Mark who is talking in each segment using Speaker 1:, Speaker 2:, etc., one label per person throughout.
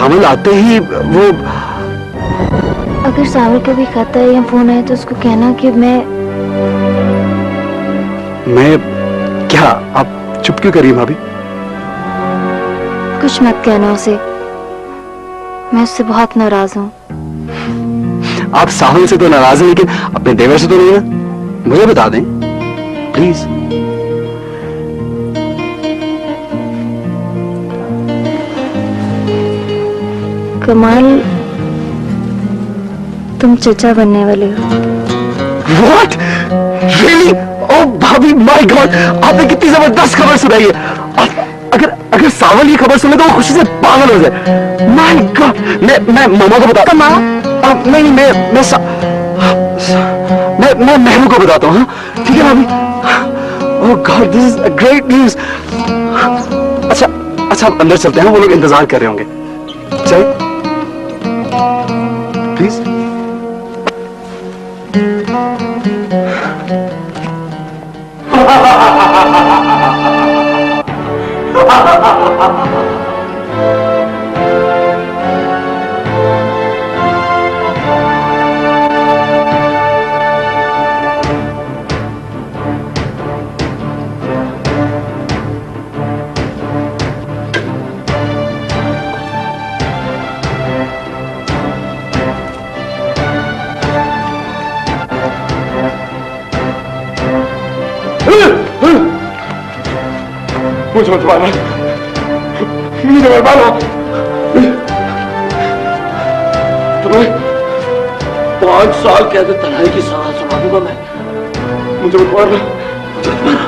Speaker 1: सावल आते ही वो।
Speaker 2: अगर सावल का भी खत है या फोन है तो उसको कहना कि मैं
Speaker 1: क्या? आप चुप क्यों कर रही हैं भाभी?
Speaker 2: कुछ मत कहना उसे, मैं उससे बहुत नाराज हूँ।
Speaker 1: आप सावल से तो नाराज हैं लेकिन अपने देवर से तो नहीं ना? मुझे बता दें प्लीज।
Speaker 2: कमाल, तुम चचा बनने वाले हो।
Speaker 1: What? Really? Oh भाभी, my God! आपने कितनी जबरदस्त खबर सुनाई है। अगर सावल ये खबर सुने तो वो खुशी से पागल हो जाए। My God! मैं मामा को बताता हूँ। नहीं, मैं महबूब को बताता हूँ। ठीक है भाभी? Oh God, this is a great news. अच्छा आप अंदर चलते हैं, वो लोग इंतजार कर रहे होंगे। चलिए प्लीज। मुझे मत मारना, मुझे मत मारना। तुम्हें 5 साल कैद तन्हाई की सजा सुना दूंगा मैं। मुझे मत मारना, मुझे मत मारना।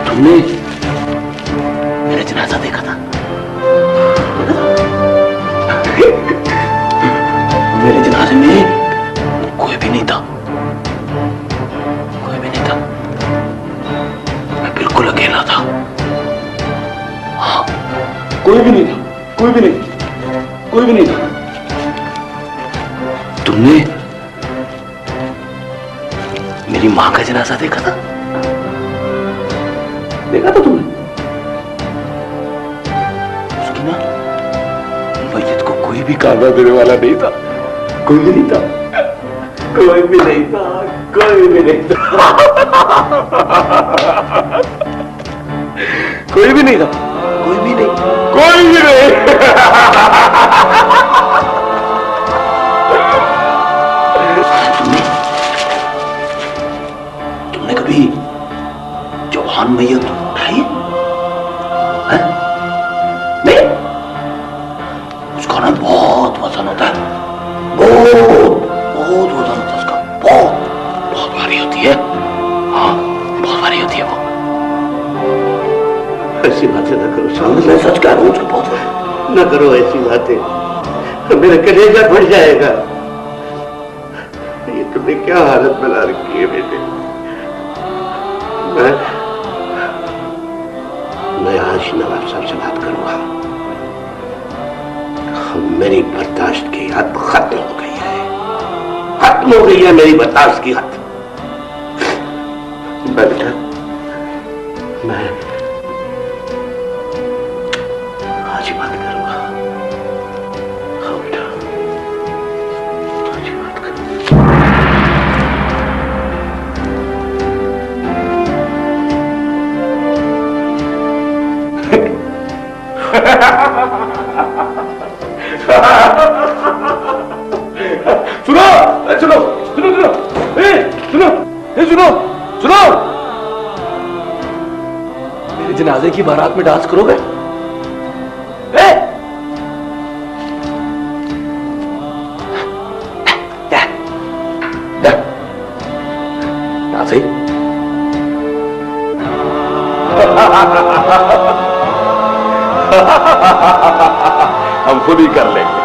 Speaker 1: तुमने मेरा जनाजा देखा था? मेरे जनाजे में कोई भी नहीं था, कोई भी नहीं था। मैं बिल्कुल अकेला था। हाँ, कोई भी नहीं था, कोई भी नहीं, कोई भी नहीं था। तुमने मेरी मां का जनाजा देखा था? देखा था तुमने? उसकी ना मैयत को कोई भी काबा देने वाला नहीं था, कोई भी नहीं था, कोई भी नहीं था, कोई भी नहीं था, कोई भी नहीं था, कोई भी नहीं, कोई भी नहीं। तुमने कभी जवान मैयत उठाई है? नहीं? उसका ना बहुत वजन होता है, बहुत वजन होता है उसका, बहुत भारी होती है। हाँ, बहुत भारी होती है वो। ऐसी बातें ना करो सामने, मैं सच कह रहा हूँ, उसको बहुत ना करो ऐसी बातें, मेरा कलेजा फट जाएगा। ये तुमने क्या हालत बना रखी है बेटे। मैं आज नवाब साहब से बात करूंगा। मेरी बर्दाश्त की हद खत्म हो गई है, खत्म हो गई है मेरी बर्दाश्त की हद। बेटा, मैं आज ही बात करूंगा। हाँ बेटा, आज ही बात करूंगा। सुनो सुनो सुनो सुनो, सुनो सुनो सुनो, मेरे जनाजे की बारात में डांस करोगे? डांस हम खुद ही कर लेंगे।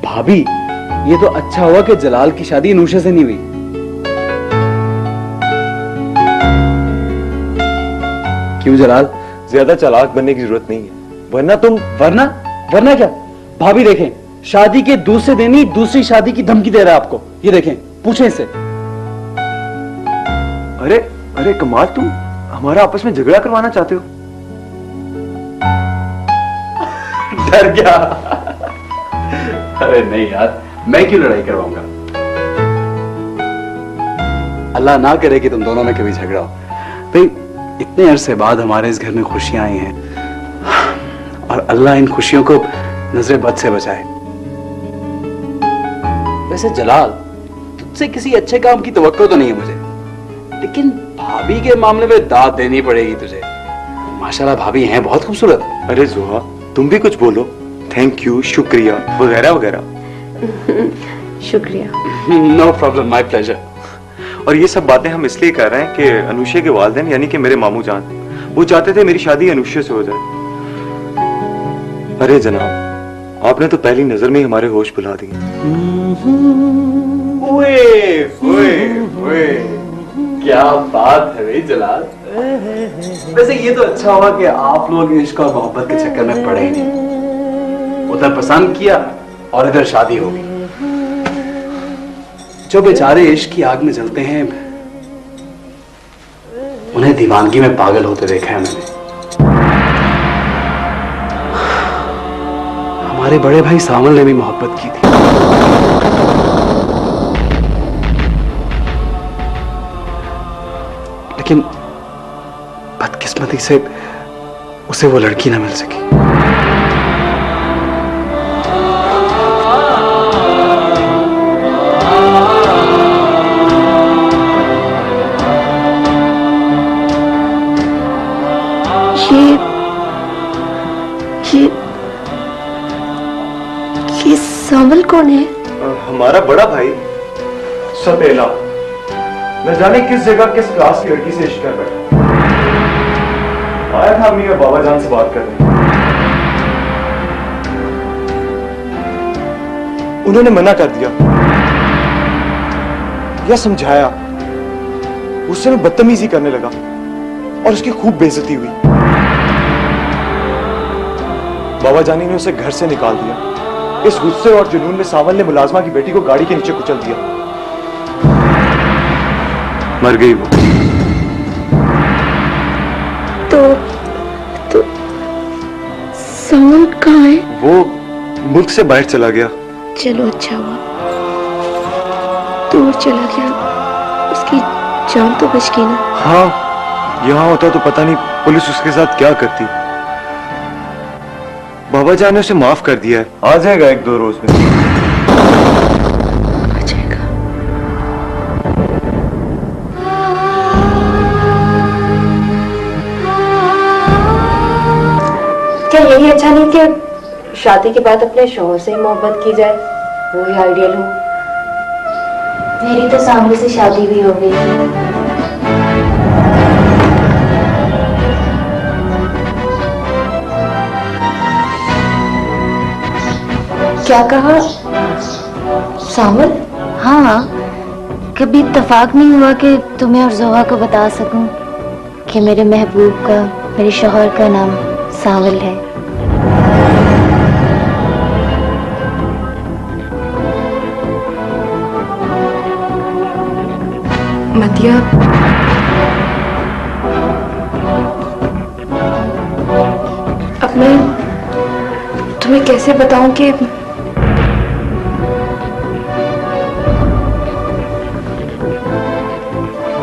Speaker 3: भाभी, ये तो अच्छा हुआ कि जलाल की शादी नूशा से नहीं हुई। क्यों जलाल?
Speaker 4: ज्यादा चालाक बनने की जरूरत नहीं है,
Speaker 3: वरना क्या? भाभी देखें, शादी के दूसरे दिन ही दूसरी शादी की धमकी दे रहा है आपको। ये देखें, पूछें इससे।
Speaker 4: अरे कमाल, तुम हमारा आपस में झगड़ा करवाना चाहते हो?
Speaker 3: डर गया? अरे नहीं यार, मैं क्यों लड़ाई करवाऊंगा? अल्लाह ना करे कि तुम दोनों में कभी झगड़ा हो। भाई, इतने अरसे बाद हमारे इस घर में खुशियां आई हैं और अल्लाह इन खुशियों को नजर बद से बचाए। वैसे जलाल, तुझसे किसी अच्छे काम की तवक्को तो नहीं है मुझे, लेकिन भाभी के मामले में दाद देनी पड़ेगी तुझे। माशाल्लाह भाभी हैं बहुत खूबसूरत।
Speaker 4: अरे जोहा, तुम भी कुछ बोलो। थैंक यू, शुक्रिया वगैरह वगैरह।
Speaker 2: शुक्रिया।
Speaker 3: No problem, my pleasure.
Speaker 4: और ये सब बातें हम इसलिए कर रहे हैं कि अनुषा के वालिदैन यानी कि मेरे मामू जान, वो चाहते थे मेरी शादी अनुषा से हो जाए। अरे जनाब, आपने तो पहली नजर में ही हमारे होश भुला दिए।
Speaker 3: क्या बात है भाई जलाल। वैसे ये तो अच्छा हुआ कि आप लोग इश्क और मोहब्बत के चक्कर में पड़े ही नहीं। उधर पसंद किया और इधर शादी हो गई। जो बेचारे इश्क की आग में जलते हैं, उन्हें दीवानगी में पागल होते देखा है मैंने। हमारे बड़े भाई सावल ने भी मोहब्बत की थी, लेकिन बदकिस्मती से उसे वो लड़की ना मिल सकी।
Speaker 2: ये सावल कौन है?
Speaker 4: हमारा बड़ा भाई सतेला, न जाने किस जगह किस क्लास की लड़की से इश्क कर बैठा। आया था अम्मी और बाबा जान से बात करने। उन्होंने मना कर दिया या समझाया, उससे मैं बदतमीजी करने लगा और उसकी खूब बेइज्जती हुई। बाबा जानी ने उसे घर से निकाल दिया। इस गुस्से और जुनून में सावल ने मुलाजमा की बेटी को गाड़ी के नीचे कुचल दिया। मर गई वो।
Speaker 5: तो सावल कहाँ है?
Speaker 4: वो मुल्क से बाहर चला गया।
Speaker 5: चलो अच्छा हुआ, दूर चला गया, उसकी जान तो बच गई ना।
Speaker 4: हाँ, यहाँ होता तो पता नहीं पुलिस उसके साथ क्या करती। बाबा जान ने उसे माफ कर दिया है, आ जाएगा 1-2 रोज में।
Speaker 5: आ जाएगा।
Speaker 6: क्या यही अच्छा नहीं कि शादी के बाद अपने शौहर से ही मोहब्बत की जाए? वही आइडियल हो।
Speaker 2: मेरी तो सामने से शादी भी हो गई।
Speaker 6: क्या कहा सावल?
Speaker 2: हाँ, कभी इत्तेफाक नहीं हुआ कि तुम्हें और जोहा को बता सकूं कि मेरे महबूब का, मेरे शौहर का नाम सावल है।
Speaker 6: मतिया, अब मैं तुम्हें कैसे बताऊं कि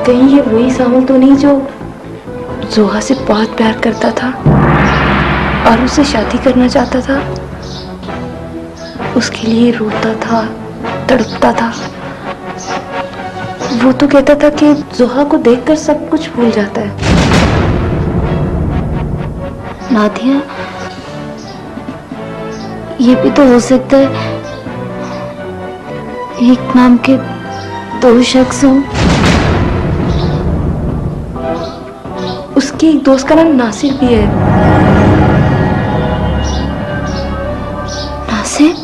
Speaker 6: कहीं ये वही सावल तो नहीं जो जोहा से बहुत प्यार करता था और उससे शादी करना चाहता था, उसके लिए रोता था, तड़पता था। वो तो कहता था कि जोहा को देखकर सब कुछ भूल जाता है।
Speaker 2: नादिया, ये भी तो हो सकता है एक नाम के 2 शख्स हों।
Speaker 6: उसके एक दोस्त का नाम नासिर भी है।
Speaker 2: नासिर?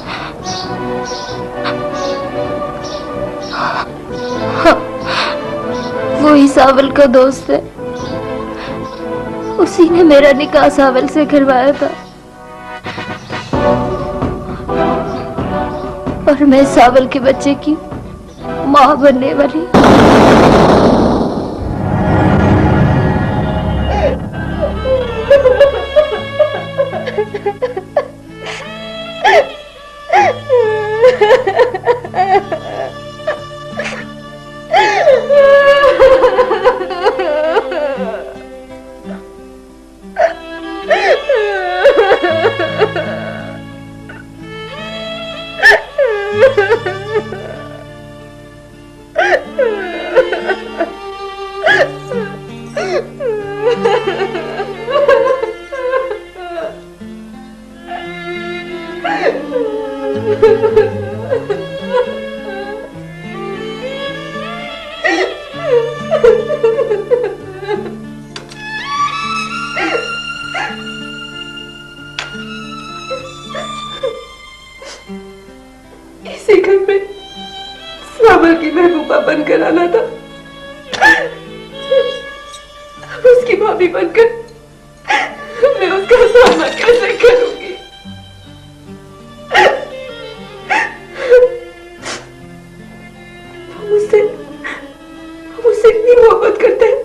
Speaker 2: हाँ, वही सावल का दोस्त है। उसी ने मेरा निकाह सावल से करवाया था और मैं सावल के बच्चे की मां बनने वाली।
Speaker 6: इसी घर में सावल की महबूबा बनकर आना था, उसकी भाभी बनकर मैं उसका सामना कैसे करूंगी? मुझसे इतनी मोहब्बत करते हैं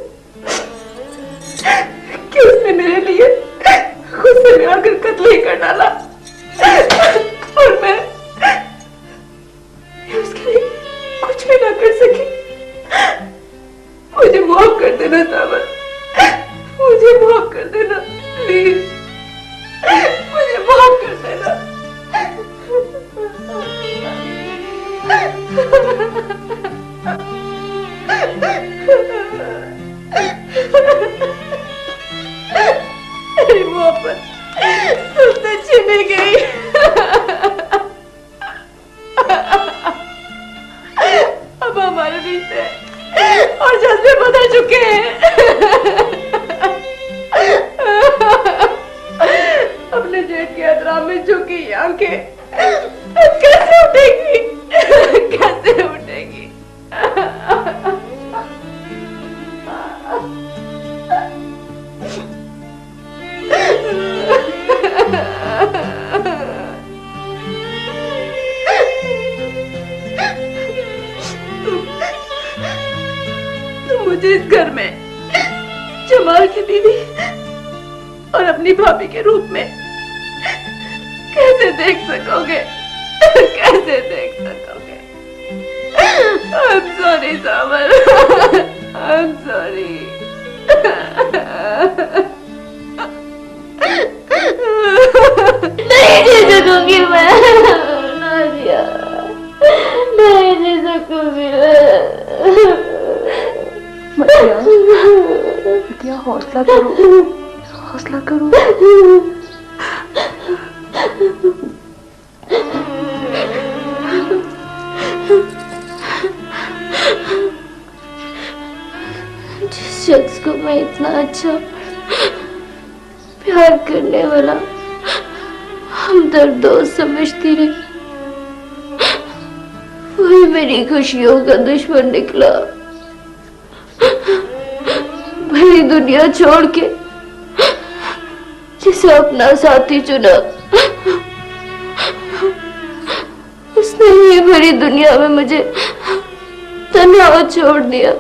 Speaker 6: कि उसने मेरे लिए गुस्से में आकर कत्ल ही कर डाला और मैं उसके लिए कुछ भी ना कर सकी। मुझे माफ कर देना सावल, मुझे माफ कर देना प्लीज, मुझे माफ कर देना। मेरी मोहब्बत तुमसे छिन गई। अब हमारे रिश्ते और जज्बे बदल चुके हैं। में झुकी आंखें कैसे उठेगी, कैसे उठेगी? मुझे इस घर में जमाल की बीवी और अपनी भाभी के रूप में कैसे देख सकोगे, कैसे देख सकोगे? I'm sorry, Samal, I'm sorry.
Speaker 2: नहीं जी सकूंगी मैं, नादिया, नहीं जी सकूंगी मैं।
Speaker 6: मतिया हौसला करो, हौसला करो।
Speaker 2: जिस शख्स को मैं इतना अच्छा प्यार करने वाला हमदर्द दोस्त समझती रही, वही मेरी खुशियों का दुश्मन निकला। भरी दुनिया छोड़ के जिसे अपना साथी चुना, उसने ही भरी दुनिया में मुझे तन्हा छोड़ दिया।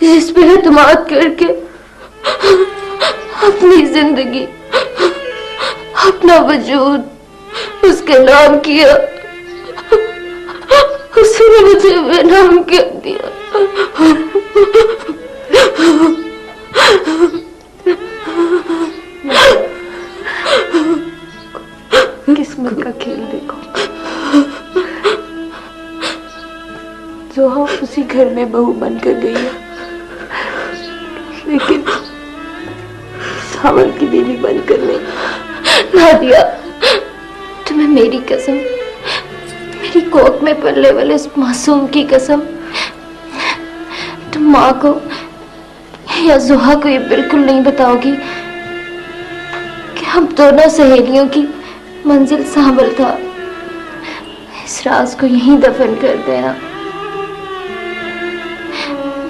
Speaker 2: जिस पे एतमाद करके अपनी जिंदगी, अपना वजूद उसके नाम किया, उसने मुझे बेनाम कर दिया।
Speaker 6: किस्मत का खेल देखो, जोहा उसी घर में बहू बनकर गई है, लेकिन सावल की बीवी बनकर नहीं।
Speaker 2: नादिया, तुम्हें मेरी कसम, मेरी कोख में पलने वाले इस मासूम की कसम, तुम माँ को या जोहा को ये बिल्कुल नहीं बताओगी कि हम दोनों सहेलियों की मंजिल सावल था। इस राज को यहीं दफन कर देना,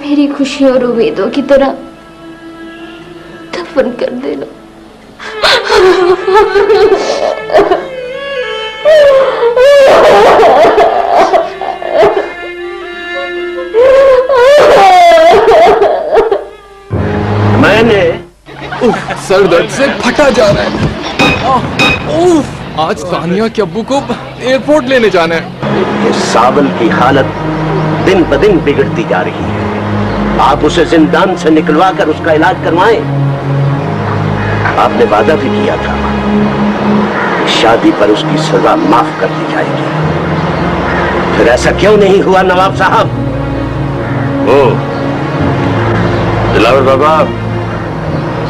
Speaker 2: मेरी खुशियों और उम्मीदों की तरह दफन कर देना।
Speaker 1: मैंने
Speaker 7: सर दर्द से फटा जा रहा है। उफ, आज तानिया के अब्बू को एयरपोर्ट लेने जाना है।
Speaker 1: ये सावल की हालत दिन ब दिन बिगड़ती जा रही है। आप उसे जिंदान से निकलवा कर उसका इलाज करवाएं। आपने वादा भी किया था, शादी पर उसकी सजा माफ कर दी जाएगी। फिर ऐसा क्यों नहीं हुआ नवाब साहब?
Speaker 8: ओ दिलावर बाबा,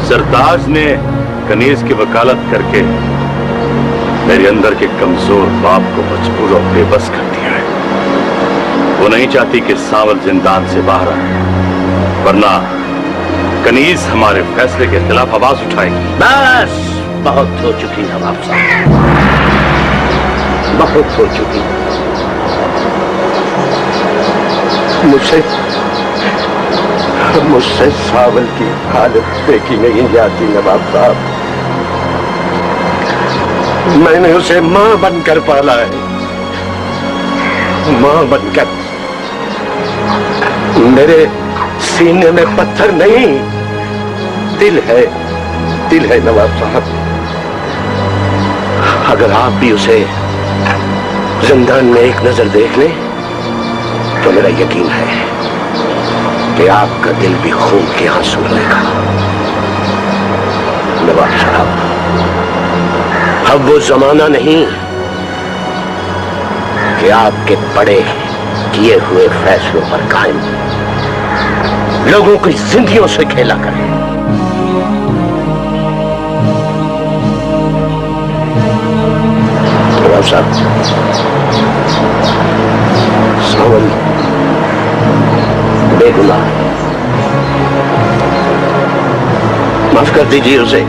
Speaker 8: सरताज ने कनीज की वकालत करके मेरे अंदर के कमजोर बाप को मजबूर और बेबस कर दिया है। वो नहीं चाहती कि सावल जिंदान से बाहर आए, वरना कनीज हमारे फैसले के खिलाफ आवाज उठाएगी।
Speaker 1: बस बहुत हो चुकी नवाब साहब, बहुत हो चुकी। मुझसे सावल की हालत देखी नहीं जाती नवाब साहब। मैंने उसे मां बनकर पाला है, मां बनकर। मेरे सीने में पत्थर नहीं, दिल है नवाब साहब। अगर आप भी उसे जिंदान में एक नजर देख लें तो मेरा यकीन है कि आपका दिल भी खून के आंसू लेगा। नवाब साहब, अब वो जमाना नहीं कि आपके बड़े किए हुए फैसलों पर कायम लोगों की जिंदगियों से खेला करें। नवाब साहब, सावल बेगुनाह, माफ कर दीजिए उसे,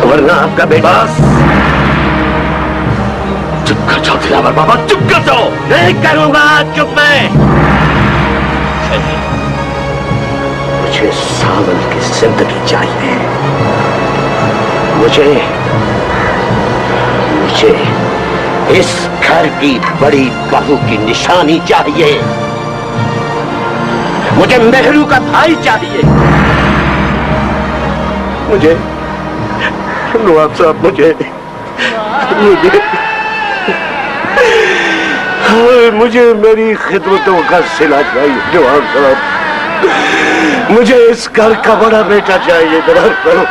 Speaker 1: वरना आपका बेटा। चुप कर जाओ दिलावर बाबा, चुप कर जाओ। नहीं करूंगा चुप मैं। मुझे सावन की जिंदगी चाहिए। मुझे इस घर की बड़ी बहू की निशानी चाहिए। मुझे मेहरू का भाई चाहिए। मुझे नवाब साहब, मुझे मेरी खिदमतों का सिला चाहिए नवाब साहब। मुझे इस घर का बड़ा बेटा चाहिए नवाब साहब।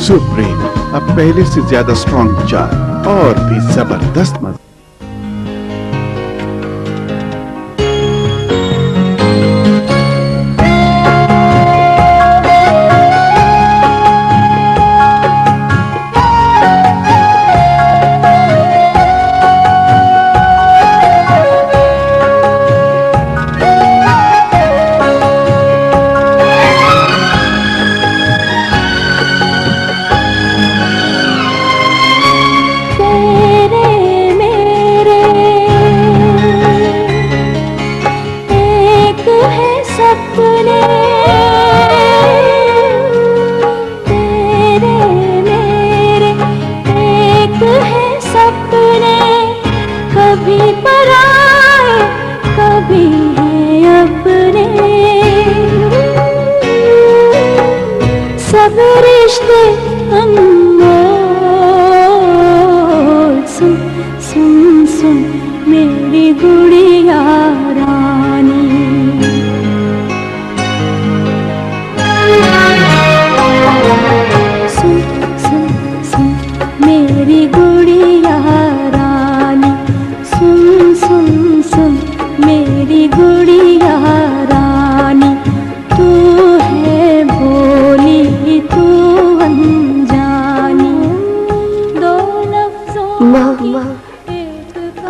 Speaker 9: सुप्रीम अब पहले से ज्यादा स्ट्रॉन्ग चाय और भी जबरदस्त मजा।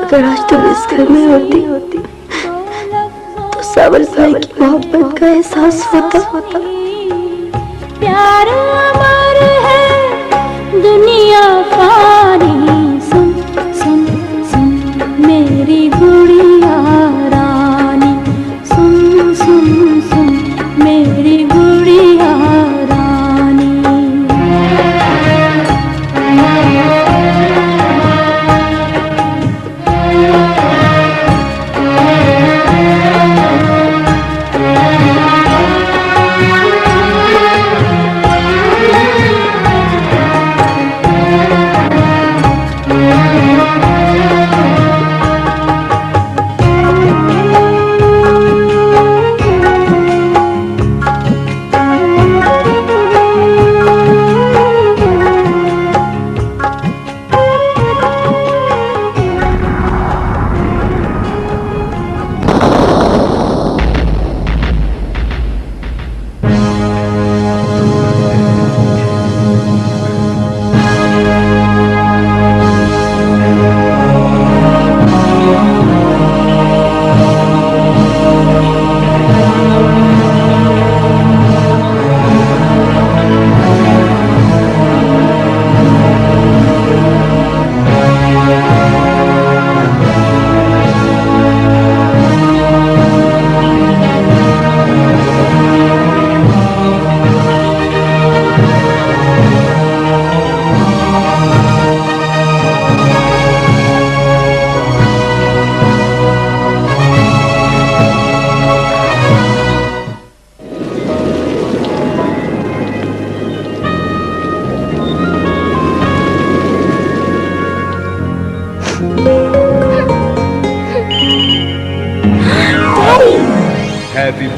Speaker 5: अगर आज तुम इस घर में होती तो सावन भाई की मोहब्बत का एहसास होता।
Speaker 2: प्यार अमर है दुनिया फानी। सुन सुन सुन मेरी गुड़िया रानी। सुन सुन सुन मेरी गुड़िया रानी।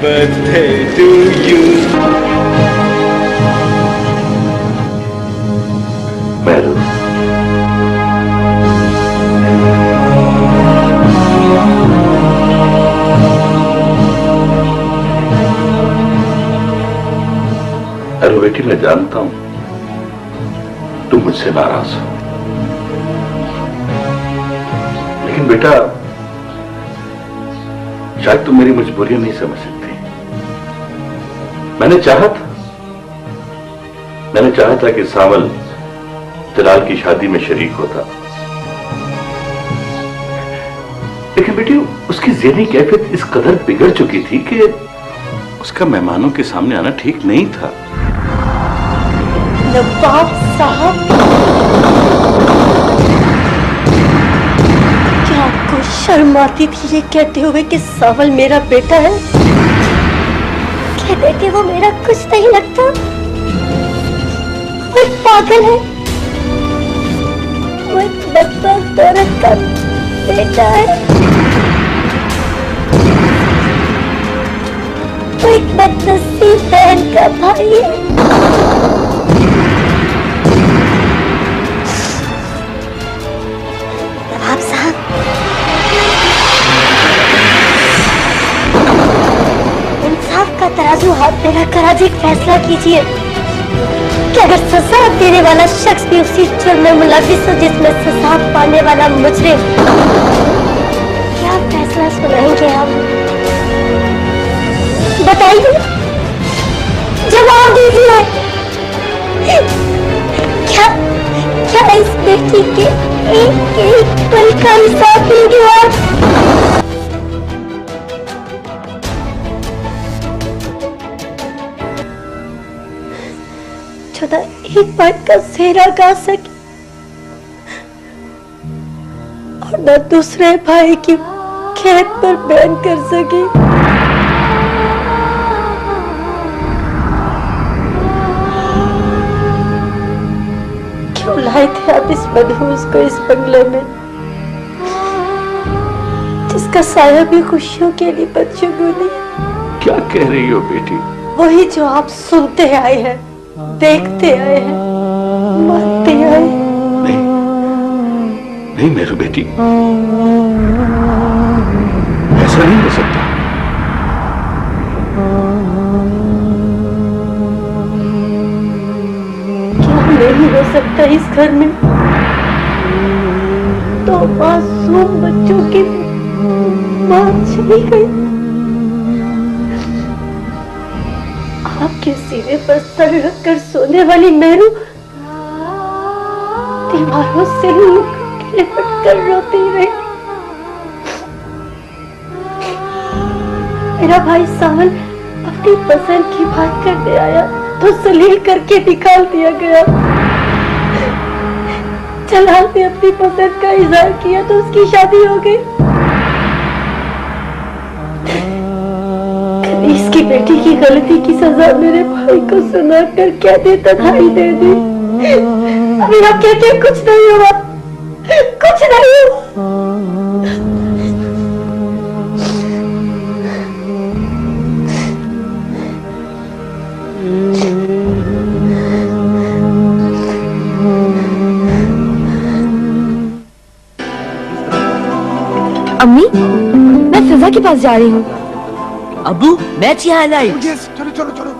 Speaker 4: birthday to you.
Speaker 8: मेरू, अरे बेटी, मैं जानता हूं तुम मुझसे नाराज हो, लेकिन बेटा शायद तुम मेरी मजबूरियां नहीं समझ सकती। मैंने चाहा था कि सावल जलाल की शादी में शरीक होता, लेकिन बेटी उसकी ज़हनी कैफियत इस कदर बिगड़ चुकी थी कि उसका मेहमानों के सामने आना ठीक नहीं था।
Speaker 5: नवाब साहब, क्या आपको शर्म आती थी ये कहते हुए कि सावल मेरा बेटा है? कहते कि वो मेरा कुछ नहीं लगता, वो एक पागल है, वो एक बदबख्त औरत का बेटा है, वो एक बदनसीब बहन का भाई है। नवाब साहब, इंसाफ का तराजू हाथ में रखकर आज एक फैसला कीजिए कि अगर सजा देने वाला शख्स भी उसी जुर्म में मुलविस हो जिसमें सजा पाने वाला मुजरिम, क्या फैसला सुनाएंगे आप? बताइए, जवाब दीजिए। क्या इस बेटी के एक एक पल का इंसाफ देंगे आप? जो न एक बात का सेहरा गा सके और न दूसरे भाई की खेत पर बयान कर सके। क्यों लाए थे आप इस मनहूस को इस बंगले में, जिसका साया भी खुशियों के लिए बदशगुनी?
Speaker 8: क्या कह रही हो बेटी?
Speaker 5: वही जो आप सुनते आए हैं, देखते आए हैं, मानते आए।
Speaker 8: नहीं, नहीं मेरू बेटी, ऐसा नहीं हो सकता।
Speaker 5: नहीं हो सकता इस घर में तो मासूम बच्चों की मां चली गई। आपके सीने पर सर रखकर सोने वाली मेरू दीवारों से लिपट कर रोती रही। मेरा भाई सावल अपनी पसंद की बात करने आया तो सलील करके निकाल दिया गया। जलाल ने अपनी पसंद का इजहार किया तो उसकी शादी हो गई। कनीज की बेटी की गलती की सजा मेरे भाई को सुनाकर क्या दे तन्हाई दे दी। अभी आप कहते हैं कुछ नहीं हुआ, कुछ नहीं हुआ।
Speaker 2: अम्मी, मैं फिजा के पास जा रही हूँ।
Speaker 10: अबू, मैच यहाँ लाई।
Speaker 9: चलो चलो चलो।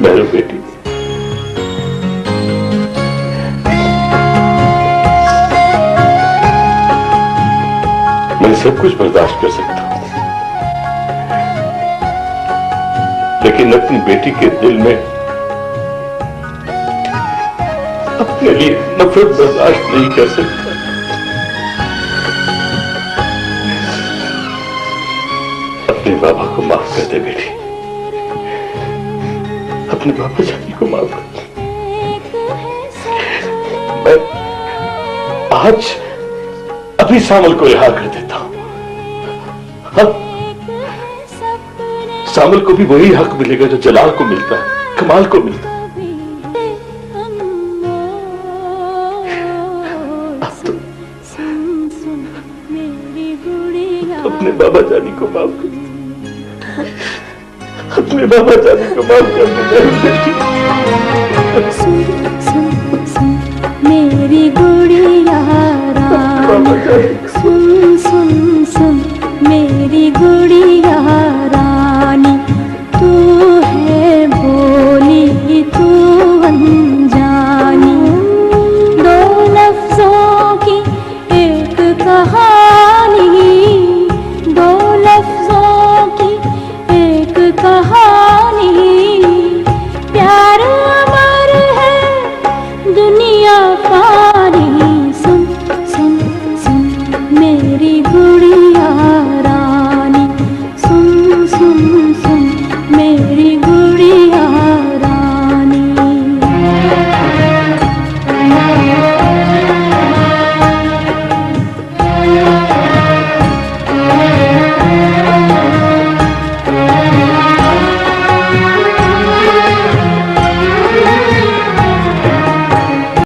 Speaker 8: मेरी बेटी, मैं सब कुछ बर्दाश्त कर सकता हूं, लेकिन अपनी बेटी के दिल में अपने लिए नफरत बर्दाश्त नहीं कर सकता। अपने बाबा को माफ कर दे बेटी, अपने बाबा जानी को माफ कर दे। मैं आज अभी सामल को रिहा कर देता हूं। हाँ? सामल को भी वही हक मिलेगा जो जलाल को मिलता है। कमाल को मिलता। आप तो अपने बाबा जानी को माफ कर दो, अपने बाबा जानी को माफ कर दो।
Speaker 5: मेरी गुड़िया सुन सुन सुन मेरी गुड़िया